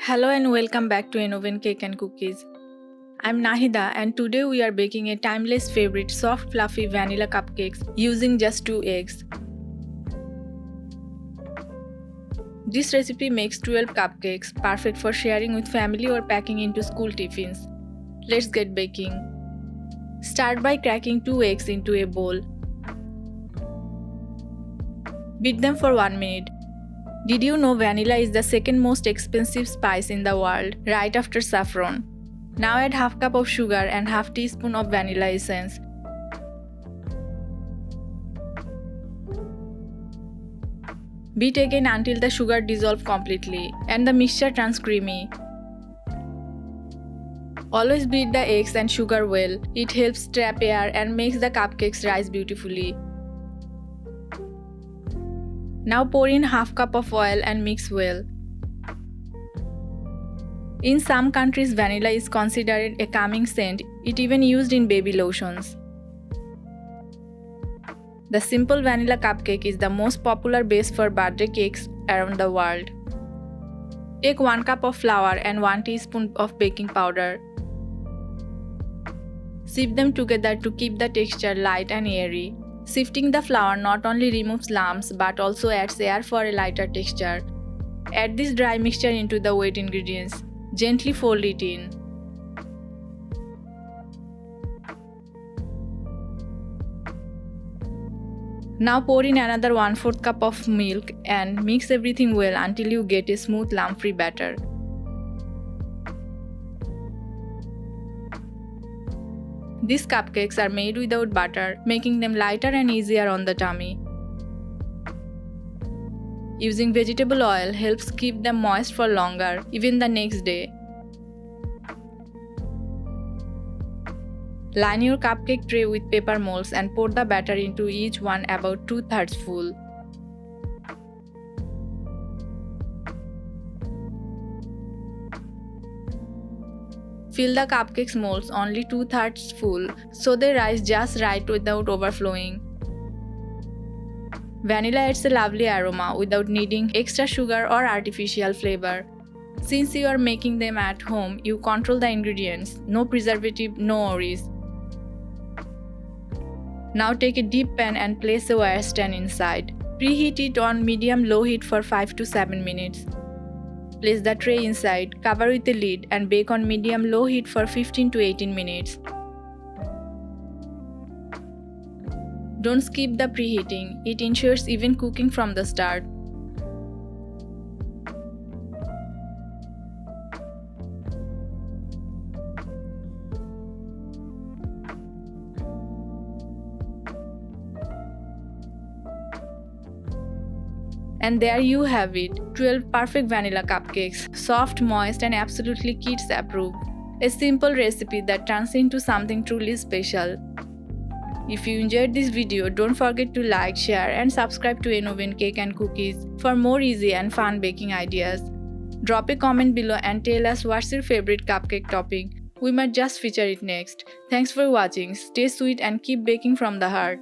Hello and welcome back to Innovent Cake and Cookies. I'm Nahida and today we are baking a timeless favorite soft fluffy vanilla cupcakes using just 2 eggs. This recipe makes 12 cupcakes, perfect for sharing with family or packing into school tiffins. Let's get baking. Start by cracking 2 eggs into a bowl. Beat them for 1 minute. Did you know vanilla is the second most expensive spice in the world, right after saffron? Now add half cup of sugar and half teaspoon of vanilla essence. Beat again until the sugar dissolves completely and the mixture turns creamy. Always beat the eggs and sugar well. It helps trap air and makes the cupcakes rise beautifully. Now pour in half cup of oil and mix well. In some countries, vanilla is considered a calming scent. It even used in baby lotions. The simple vanilla cupcake is the most popular base for birthday cakes around the world. Take 1 cup of flour and 1 teaspoon of baking powder. Sieve them together to keep the texture light and airy. Sifting the flour not only removes lumps but also adds air for a lighter texture. Add this dry mixture into the wet ingredients. Gently fold it in. Now pour in another 1/4 cup of milk and mix everything well until you get a smooth lump-free batter. These cupcakes are made without butter, making them lighter and easier on the tummy. Using vegetable oil helps keep them moist for longer, even the next day. Line your cupcake tray with paper molds and pour the batter into each one about 2/3 full. Fill the cupcakes molds only 2/3 full so they rise just right without overflowing. Vanilla adds a lovely aroma without needing extra sugar or artificial flavor. Since you are making them at home, you control the ingredients, no preservative, no worries. Now take a deep pan and place a wire stand inside. Preheat it on medium-low heat for 5 to 7 minutes. Place the tray inside, cover with a lid and bake on medium-low heat for 15 to 18 minutes. Don't skip the preheating, it ensures even cooking from the start. And there you have it, 12 perfect vanilla cupcakes, soft, moist and absolutely kids approved. A simple recipe that turns into something truly special. If you enjoyed this video, don't forget to like, share and subscribe to Innovent Cake and Cookies for more easy and fun baking ideas. Drop a comment below and tell us what's your favorite cupcake topping. We might just feature it next. Thanks for watching, stay sweet and keep baking from the heart.